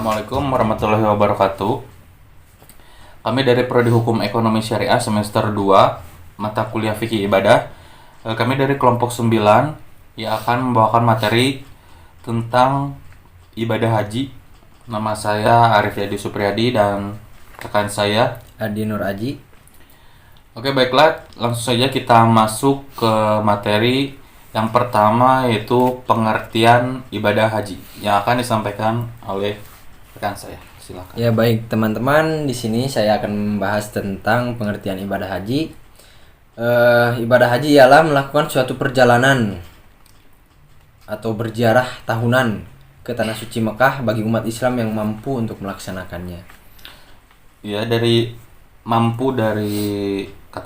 Assalamualaikum warahmatullahi wabarakatuh. Kami dari Prodi Hukum Ekonomi Syariah semester 2 mata kuliah fikih ibadah. Kami dari kelompok 9 yang akan membawakan materi tentang ibadah haji. Nama saya Arif Yadi Supriyadi dan rekan saya Adi Nur Aji. Oke, baiklah, langsung saja kita masuk ke materi. Yang pertama yaitu pengertian ibadah haji yang akan disampaikan oleh rekan saya. Silakan. Ya baik teman-teman, di sini saya akan membahas tentang pengertian ibadah haji. Ibadah haji ialah melakukan suatu perjalanan atau berziarah tahunan ke tanah suci Mekah bagi umat Islam yang mampu untuk melaksanakannya. Ya, kata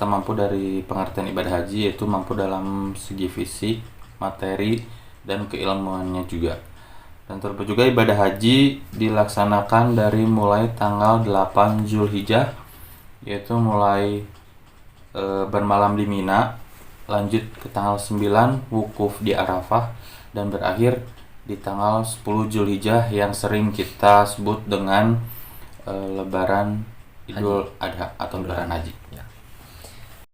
mampu dari pengertian ibadah haji yaitu mampu dalam segi fisik, materi, dan keilmuannya juga. Dan terlebih juga ibadah haji dilaksanakan dari mulai tanggal 8 Zulhijjah, yaitu mulai bermalam di Mina, lanjut ke tanggal 9 wukuf di Arafah, dan berakhir di tanggal 10 Zulhijjah yang sering kita sebut dengan Lebaran Idul Adha atau Lebaran Haji. Ya.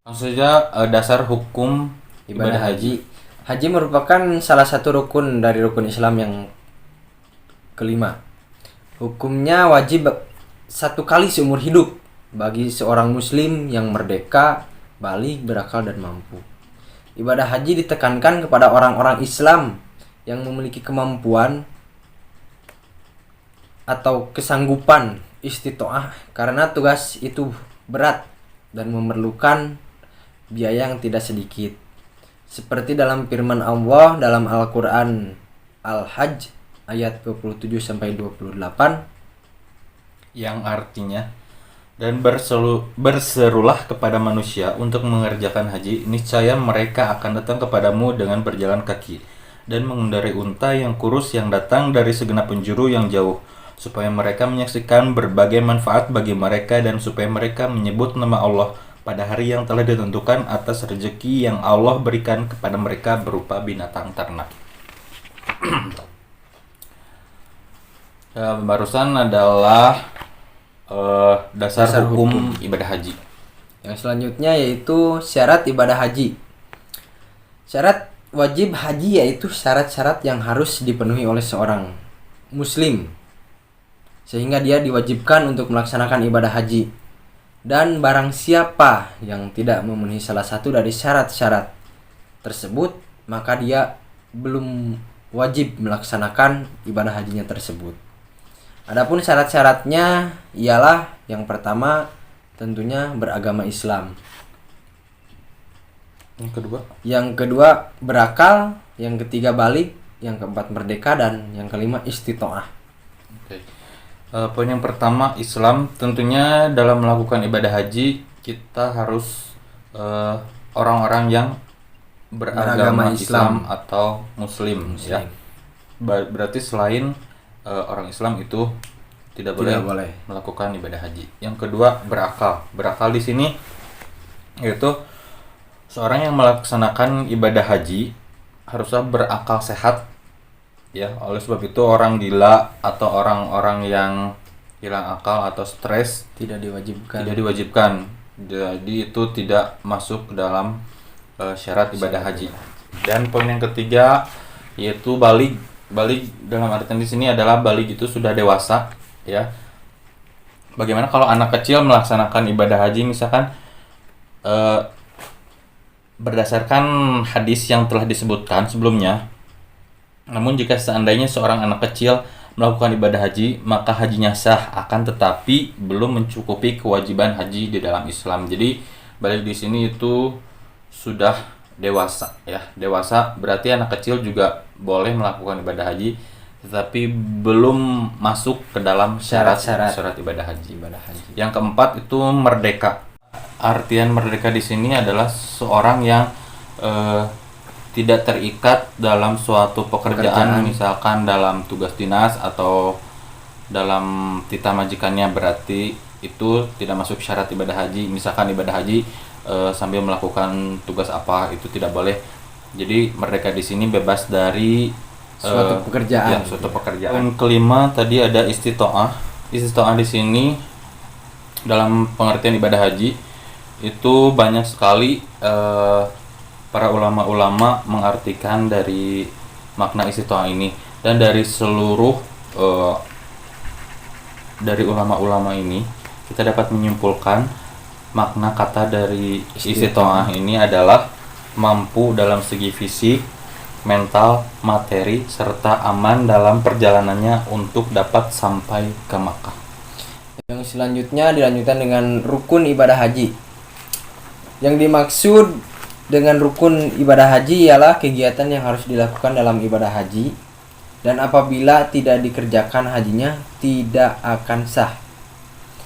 Langsung saja dasar hukum Ibadah haji. Haji merupakan salah satu rukun dari rukun Islam yang kelima. Hukumnya wajib satu kali seumur hidup bagi seorang muslim yang merdeka, baligh, berakal dan mampu. Ibadah haji ditekankan kepada orang-orang Islam yang memiliki kemampuan atau kesanggupan istitoah karena tugas itu berat dan memerlukan biaya yang tidak sedikit. Seperti dalam firman Allah dalam Al-Qur'an Al-Hajj ayat 27 sampai 28 yang artinya, dan berserulah kepada manusia untuk mengerjakan haji, niscaya mereka akan datang kepadamu dengan berjalan kaki dan mengendarai unta yang kurus yang datang dari segenap penjuru yang jauh, supaya mereka menyaksikan berbagai manfaat bagi mereka dan supaya mereka menyebut nama Allah pada hari yang telah ditentukan atas rezeki yang Allah berikan kepada mereka berupa binatang ternak. Barusan adalah dasar hukum ibadah haji. Yang selanjutnya yaitu syarat ibadah haji. Syarat wajib haji yaitu syarat-syarat yang harus dipenuhi oleh seorang muslim sehingga dia diwajibkan untuk melaksanakan ibadah haji. Dan barang siapa yang tidak memenuhi salah satu dari syarat-syarat tersebut, maka dia belum wajib melaksanakan ibadah hajinya tersebut. Adapun syarat-syaratnya ialah yang pertama tentunya beragama Islam. Yang kedua berakal, yang ketiga baligh, yang keempat merdeka, dan yang kelima istitoah. Oke. Poin yang pertama Islam. Tentunya dalam melakukan ibadah haji kita harus orang-orang yang beragama Islam atau Muslim. Ya. Berarti selain orang Islam itu tidak boleh melakukan ibadah haji. Yang kedua berakal. Berakal di sini yaitu seorang yang melaksanakan ibadah haji harusnya berakal sehat. Ya, oleh sebab itu orang gila atau orang-orang yang hilang akal atau stres tidak diwajibkan. Jadi itu tidak masuk ke dalam syarat ibadah haji. Dan poin yang ketiga yaitu baligh. Baligh dalam artian di sini adalah baligh itu sudah dewasa, ya. Bagaimana kalau anak kecil melaksanakan ibadah haji misalkan berdasarkan hadis yang telah disebutkan sebelumnya. Namun jika seandainya seorang anak kecil melakukan ibadah haji, maka hajinya sah, akan tetapi belum mencukupi kewajiban haji di dalam Islam. Jadi balik di sini itu sudah dewasa, ya. Dewasa berarti anak kecil juga boleh melakukan ibadah haji, tetapi belum masuk ke dalam syarat ibadah haji. Yang keempat itu merdeka. Artian merdeka di sini adalah seorang yang tidak terikat dalam suatu pekerjaan, misalkan dalam tugas dinas atau dalam titah majikannya, berarti itu tidak masuk syarat ibadah haji. Misalkan ibadah haji sambil melakukan tugas apa, itu tidak boleh. Jadi merdeka di sini bebas dari suatu pekerjaan. Ya, suatu pekerjaan. Yang kelima tadi ada istitoah. Istitoah di sini dalam pengertian ibadah haji itu banyak sekali para ulama-ulama mengartikan dari makna istitoah ini, dan dari seluruh dari ulama-ulama ini kita dapat menyimpulkan makna kata dari istitoah ini adalah mampu dalam segi fisik, mental, materi, serta aman dalam perjalanannya untuk dapat sampai ke Makkah. Yang selanjutnya dilanjutkan dengan rukun ibadah haji. Yang dimaksud dengan rukun ibadah haji ialah kegiatan yang harus dilakukan dalam ibadah haji, dan apabila tidak dikerjakan hajinya tidak akan sah.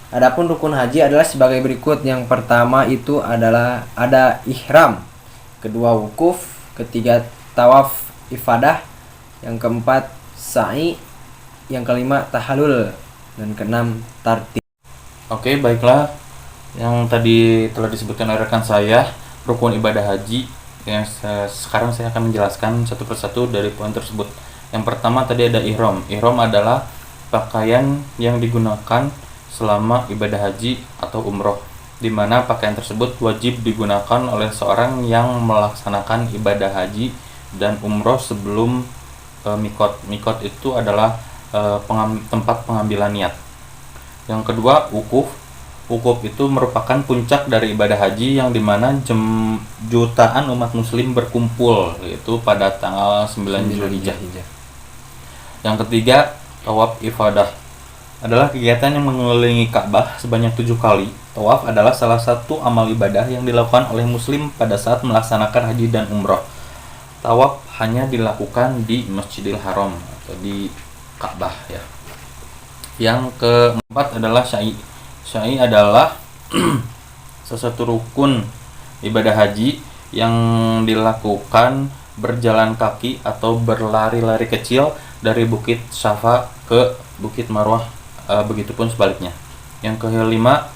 Adapun rukun haji adalah sebagai berikut. Yang pertama itu adalah ada ihram, kedua wukuf, ketiga tawaf ifadah, yang keempat sa'i, yang kelima tahallul, dan keenam tartib. Oke, baiklah. Yang tadi telah disebutkan oleh rekan saya, rukun ibadah haji, yang sekarang saya akan menjelaskan satu persatu dari poin tersebut. Yang pertama tadi ada ihram. Ihram adalah pakaian yang digunakan selama ibadah haji atau umroh, di mana pakaian tersebut wajib digunakan oleh seorang yang melaksanakan ibadah haji dan umroh sebelum mikot. Mikot itu adalah tempat pengambilan niat. Yang kedua, wukuf. Wukuf itu merupakan puncak dari ibadah haji yang dimana jutaan umat muslim berkumpul, yaitu pada tanggal 9 Zulhijjah. Yang ketiga, tawaf ifadah adalah kegiatan yang mengelilingi Ka'bah sebanyak 7 kali. Tawaf adalah salah satu amal ibadah yang dilakukan oleh muslim pada saat melaksanakan haji dan umroh. Tawaf hanya dilakukan di Masjidil Haram atau di Ka'bah ya. Yang keempat adalah sa'i. Sa'i adalah salah satu rukun ibadah haji yang dilakukan berjalan kaki atau berlari-lari kecil dari Bukit Safa ke Bukit Marwah, begitupun sebaliknya. Yang kelima,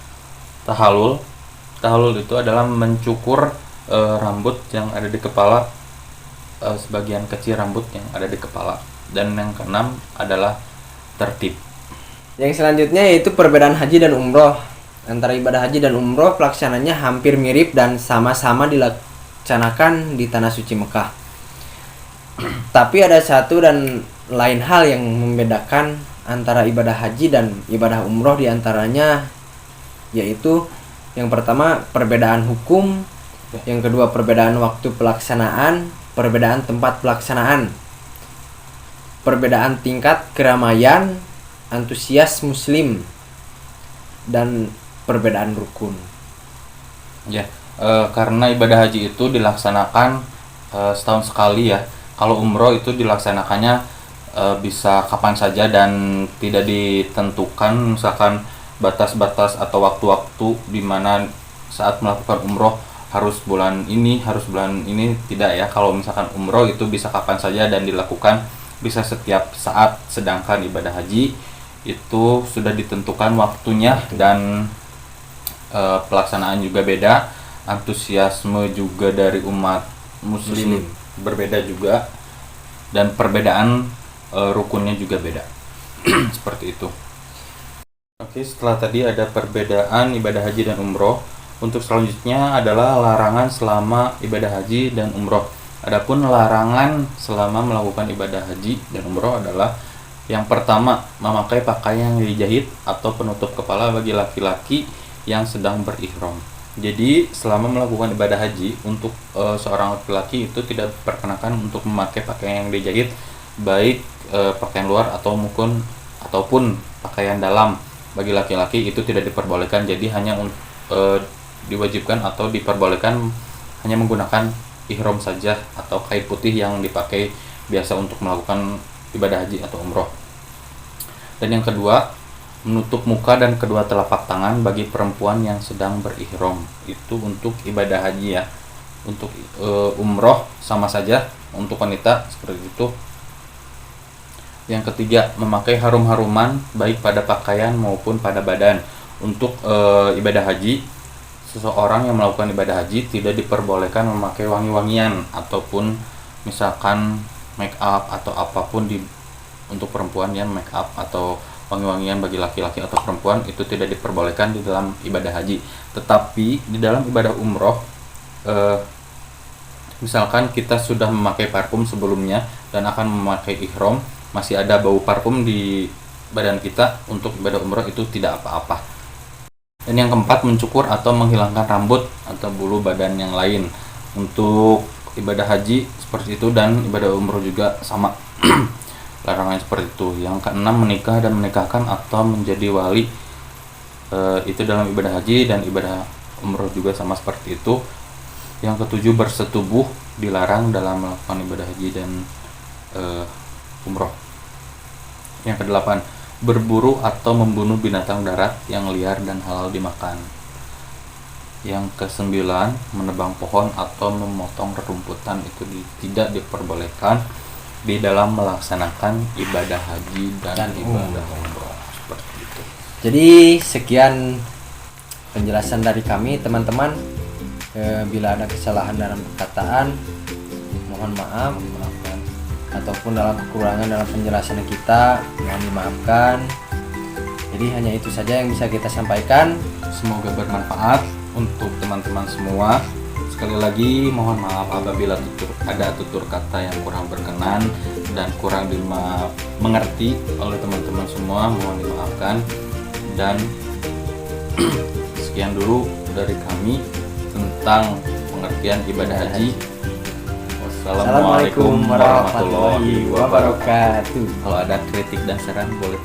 tahallul. Tahallul itu adalah mencukur rambut yang ada di kepala, sebagian kecil rambut yang ada di kepala. Dan yang keenam adalah tertib. Yang selanjutnya yaitu perbedaan haji dan umroh. Antara ibadah haji dan umroh pelaksananya hampir mirip dan sama-sama dilaksanakan di tanah suci Mekah. Tapi ada satu dan lain hal yang membedakan antara ibadah haji dan ibadah umroh, diantaranya yaitu yang pertama perbedaan hukum, yang kedua perbedaan waktu pelaksanaan, perbedaan tempat pelaksanaan, perbedaan tingkat keramaian, antusias muslim, dan perbedaan rukun. Ya, karena ibadah haji itu dilaksanakan setahun sekali ya. Kalau umroh itu dilaksanakannya bisa kapan saja dan tidak ditentukan misalkan batas-batas atau waktu-waktu di mana saat melakukan umroh harus bulan ini, tidak ya. Kalau misalkan umroh itu bisa kapan saja dan dilakukan bisa setiap saat, sedangkan ibadah haji itu sudah ditentukan waktunya dan pelaksanaan juga beda, antusiasme juga dari umat muslim berbeda juga, dan perbedaan rukunnya juga beda. Seperti itu. Oke, setelah tadi ada perbedaan ibadah haji dan umroh, untuk selanjutnya adalah larangan selama ibadah haji dan umroh. Adapun larangan selama melakukan ibadah haji dan umroh adalah yang pertama, memakai pakaian yang dijahit atau penutup kepala bagi laki-laki yang sedang berihram. Jadi selama melakukan ibadah haji untuk seorang laki-laki itu tidak diperkenakan untuk memakai pakaian yang dijahit, baik pakaian luar ataupun pakaian dalam. Bagi laki-laki itu tidak diperbolehkan, jadi hanya diwajibkan atau diperbolehkan hanya menggunakan ihram saja atau kain putih yang dipakai biasa untuk melakukan ibadah haji atau umroh. Dan yang kedua, menutup muka dan kedua telapak tangan bagi perempuan yang sedang berihram. Itu untuk ibadah haji ya. Untuk umroh sama saja untuk wanita seperti itu. Yang ketiga, memakai harum-haruman baik pada pakaian maupun pada badan. Untuk ibadah haji, seseorang yang melakukan ibadah haji tidak diperbolehkan memakai wangi-wangian ataupun misalkan make up atau apapun untuk perempuan ya, make up atau wangi-wangian bagi laki-laki atau perempuan itu tidak diperbolehkan di dalam ibadah haji. Tetapi di dalam ibadah umroh, misalkan kita sudah memakai parfum sebelumnya dan akan memakai ihram, masih ada bau parfum di badan kita, untuk ibadah umroh itu tidak apa-apa. Dan yang keempat, mencukur atau menghilangkan rambut atau bulu badan yang lain. Untuk ibadah haji seperti itu, dan ibadah umroh juga sama. Larangan seperti itu. Yang keenam, menikah dan menikahkan atau menjadi wali, itu dalam ibadah haji dan ibadah umroh juga sama seperti itu. Yang ketujuh, bersetubuh dilarang dalam melakukan ibadah haji dan umroh. Yang kedelapan, berburu atau membunuh binatang darat yang liar dan halal dimakan. Yang kesembilan, menebang pohon atau memotong rerumputan itu tidak diperbolehkan di dalam melaksanakan ibadah haji dan ibadah umroh, seperti itu. Jadi sekian penjelasan dari kami teman-teman. Bila ada kesalahan dalam perkataan, mohon maaf, ataupun dalam kekurangan dalam penjelasan kita, mohon dimaafkan. Jadi hanya itu saja yang bisa kita sampaikan. Semoga bermanfaat untuk teman-teman semua. Sekali lagi mohon maaf apabila ada tutur kata yang kurang berkenan dan kurang dimengerti oleh teman-teman semua, mohon dimaafkan. Dan sekian dulu dari kami tentang pengertian ibadah haji. Assalamualaikum warahmatullahi wabarakatuh. Kalau ada kritik dan saran boleh